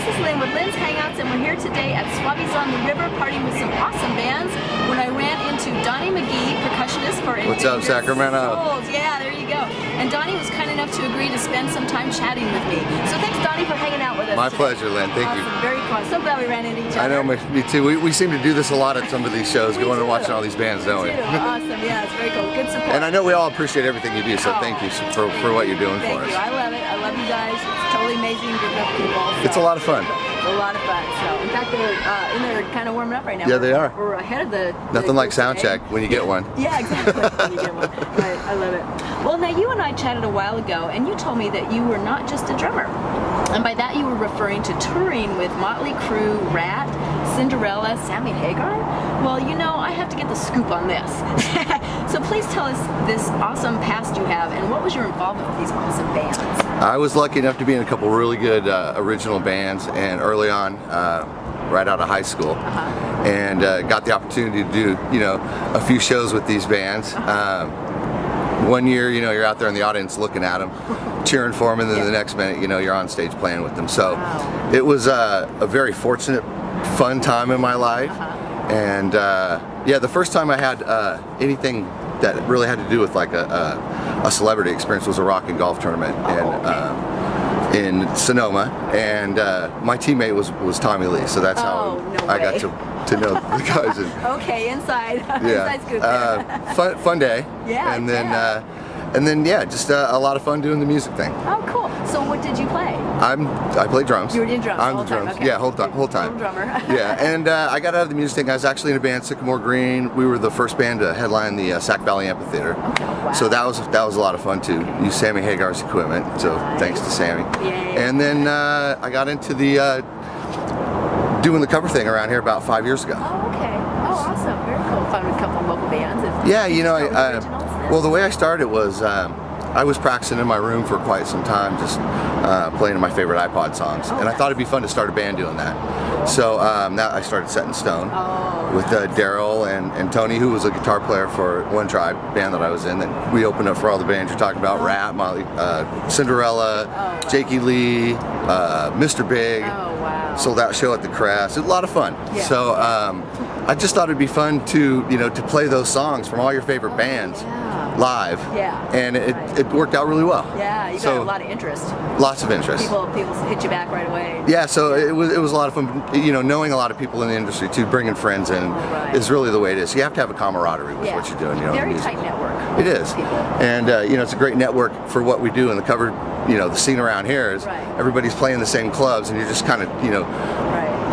this is Lynn with Lynn's Hangouts, and we're here today at Swabbies on the River partying with some awesome bands. When I ran into Donny McGee, percussionist for What's up, Sacramento? Souls. Yeah, there you go. And Donny was kind enough to agree to spend some time chatting with me. So thanks, Donny, for hanging out with us. My today. pleasure, Lynn. Thank you. Very cool. I'm so glad we ran into each other. I know, me too. We seem to do this a lot at some of these shows, going and watching all these bands, don't we? Awesome. Yeah, it's very cool. Good support. And I know we all appreciate everything you do, so thank you for what you're doing for us. Thank you. I love it. I love you guys. It's totally amazing group of people. So. It's a lot of fun. It's a lot of fun. So, in fact, they're in there kind of warming up right now. Yeah, they are. We're ahead of the. Nothing like sound check when you get one. Yeah, exactly. When you get one. Right. I love it. Well, now you and I chatted a while ago, and you told me that you were not just a drummer. And by that you were referring to touring with Motley Crue, Rat, Cinderella, Sammy Hagar? Well, you know, I have to get the scoop on this. So please tell us this awesome past you have, and what was your involvement with these awesome bands? I was lucky enough to be in a couple really good original bands, and early on, right out of high school, and got the opportunity to do, a few shows with these bands. One year, you're out there in the audience looking at them, cheering for them, and then the next minute, you're on stage playing with them. So it was a very fortunate, fun time in my life. And yeah, the first time I had anything that really had to do with like a celebrity experience was a rock and golf tournament in Sonoma, and my teammate was Tommy Lee, so that's how I got to know the guys. Okay, inside. Yeah, inside scoop. fun day. Yeah, and then yeah, just a lot of fun doing the music thing. Oh, cool. So what did you play? I play drums. You were doing drums. I'm the drums. Okay. Yeah, whole time. Drummer. Yeah, and I got out of the music thing. I was actually in a band, Sycamore Green. We were the first band to headline the Sac Valley Amphitheater. Okay, wow. So that was a lot of fun too. Used Sammy Hagar's equipment, so thanks to Sammy. Yay. And then I got into the doing the cover thing around here about 5 years ago. Oh, okay. Oh, awesome. Very cool. Found a couple of local bands. Yeah, well, the way I started was I was practicing in my room for quite some time, just playing my favorite iPod songs, and I thought it'd be fun to start a band doing that. So now I started Set in Stone with Daryl and Tony, who was a guitar player for One Tribe band that I was in. And we opened up for all the bands you're talking about: Rat, Molly, Cinderella, Jakey Lee, Mr. Big. Sold out show at the Crest. It was a lot of fun. Yeah. So I just thought it'd be fun to to play those songs from all your favorite bands live. Yeah. And it worked out really well. Yeah, you got a lot of interest. Lots of interest. People hit you back right away. Yeah, so it was a lot of fun. Knowing a lot of people in the industry too, bringing friends in is really the way it is. You have to have a camaraderie with what you're doing. Very tight network. It is. And it's a great network for what we do in the cover. The scene around here is everybody's playing the same clubs, and you're just kind of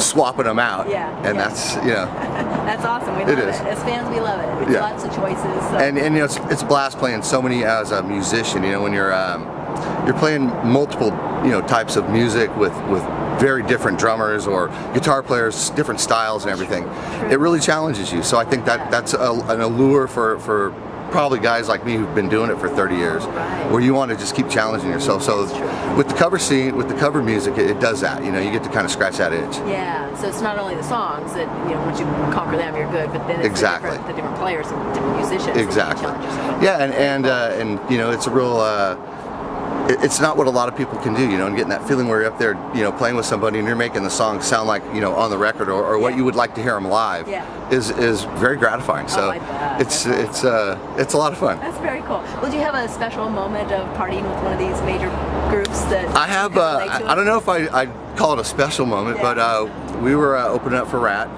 swapping them out. Yeah. And that's That's awesome. We love it. As fans, we love it. It's lots of choices. So. And it's a blast playing so many as a musician. When you're playing multiple types of music with very different drummers or guitar players, different styles and everything. It really challenges you. So I think that's an allure for probably guys like me who've been doing it for 30 years, where you want to just keep challenging yourself. So with the cover scene, with the cover music, it does that. You get to kind of scratch that itch. Yeah. So it's not only the songs that once you conquer them, you're good, but then it's the different players and different musicians. Exactly. Yeah, and it's a real. It's not what a lot of people can do, and getting that feeling where you're up there, playing with somebody and you're making the song sound like, on the record or what you would like to hear them live is very gratifying. So it's a lot of fun. That's very cool. Well, do you have a special moment of partying with one of these major groups that I have? I don't know if I'd call it a special moment, but we were opening up for Rat,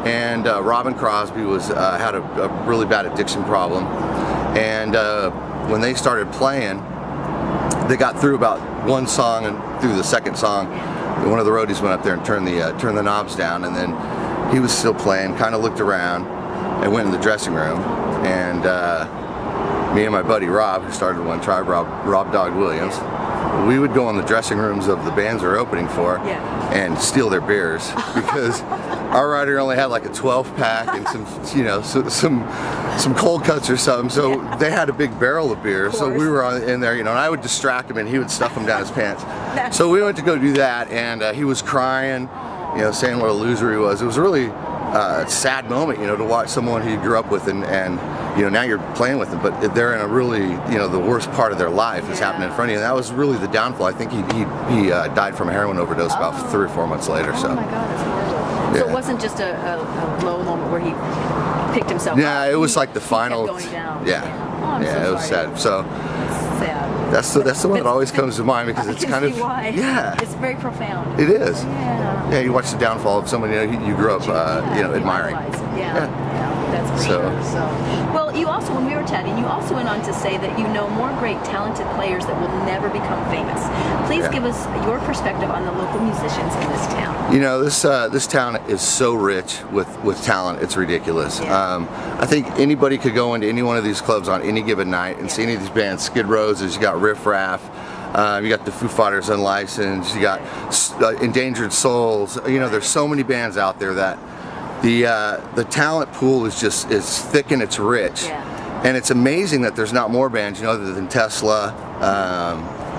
and Robin Crosby had a really bad addiction problem, and when they started playing, they got through about one song, and through the second song, one of the roadies went up there and turned the knobs down, and then he was still playing, kind of looked around, and went in the dressing room, and me and my buddy Rob, who started One Tribe, Rob Dog Williams, we would go in the dressing rooms of the bands they're opening for and steal their beers, because our rider only had like a 12-pack and some cold cuts or something, so they had a big barrel of beer, so we were in there, and I would distract him and he would stuff them down his pants. So we went to go do that, and he was crying, saying what a loser he was. It was a really sad moment, to watch someone he grew up with and now you're playing with them, but they're in a really, the worst part of their life is happening in front of you. And that was really the downfall. I think he died from a heroin overdose about 3 or 4 months later. Oh so. my God, that's horrible. So it wasn't just a low moment where he picked himself up. Yeah, it was like the final. Kept going down. Yeah, Oh, I'm so it was sorry. sad. So It's sad. that's the one that always comes to mind because it's I can kind of see why. yeah. It's very profound. It is. Yeah. Yeah, you watch the downfall of someone you grew up admiring. Yeah, that's for sure. So, well, you also, when we were chatting, you also went on to say that you know more great, talented players that will never become famous. Please give us your perspective on the local musicians in this town. This town is so rich with talent. It's ridiculous. Yeah. I think anybody could go into any one of these clubs on any given night and see any of these bands. Skid Roses, you got Riff Raff. You got the Foo Fighters Unlicensed. You got Endangered Souls. There's so many bands out there that the talent pool is thick and it's rich. Yeah. And it's amazing that there's not more bands, other than Tesla,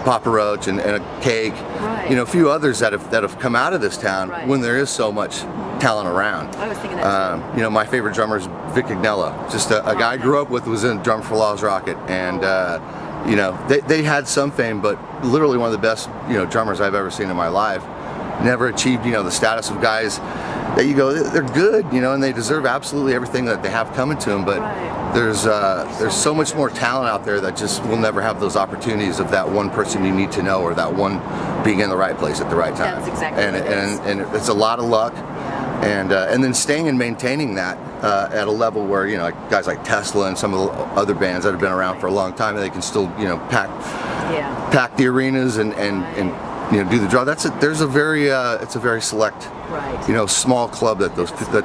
Papa Roach, and a Cake. Right. A few others that have come out of this town when there is so much talent around. I was thinking that too. My favorite drummer is Vic Agnello. Just a guy I grew up with, was in Drum for Law's Rocket, and they had some fame, but literally one of the best drummers I've ever seen in my life. Never achieved the status of guys that you go, they're good, and they deserve absolutely everything that they have coming to them, but there's so much more talent out there that just will never have those opportunities of that one person you need to know, or that one being in the right place at the right time. That's exactly what it is. And it's a lot of luck, and then staying and maintaining that at a level where guys like Tesla and some of the other bands that have been around for a long time, they can still pack the arenas and do the draw. It's a very select, small club that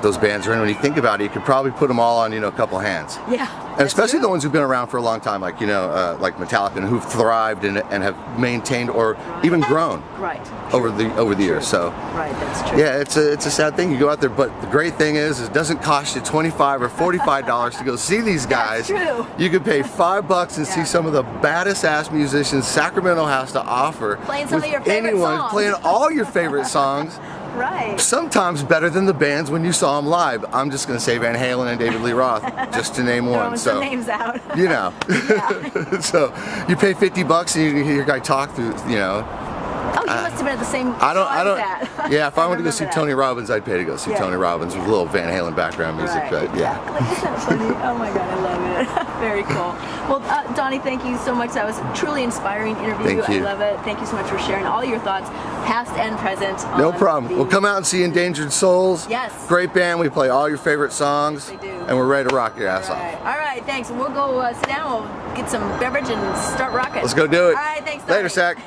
those bands are in. When you think about it, you could probably put them all on a couple hands. Yeah. And especially the ones who've been around for a long time, like like Metallica, and who've thrived and have maintained or even grown over the years. So that's true. yeah, it's a sad thing. You go out there, but the great thing is it doesn't cost you $25 or $45 to go see these guys. That's true. You could pay $5 and see some of the baddest ass musicians Sacramento has to offer. Playing some of your favorite songs. Playing all your favorite songs. Right. Sometimes better than the bands when you saw them live. I'm just going to say Van Halen and David Lee Roth, just to name one. Throwing some names out. So you pay $50 and you hear your guy talk through, Oh, you must have been at the same show I was at. Yeah, if I went to go see Tony Robbins, I'd pay to go see Tony Robbins with a little Van Halen background music. But Isn't that funny? Oh my God, I love it. Very cool. Well, Donny, thank you so much. That was a truly inspiring interview. Thank you. I love it. Thank you so much for sharing all your thoughts, past and present. No problem. We'll come out and see Endangered Souls. Yes. Great band. We play all your favorite songs. They do. And we're ready to rock your ass off. All right, thanks. We'll go sit down. We'll get some beverage and start rocking. Let's go do it. All right, thanks, Donny. Later, Sac.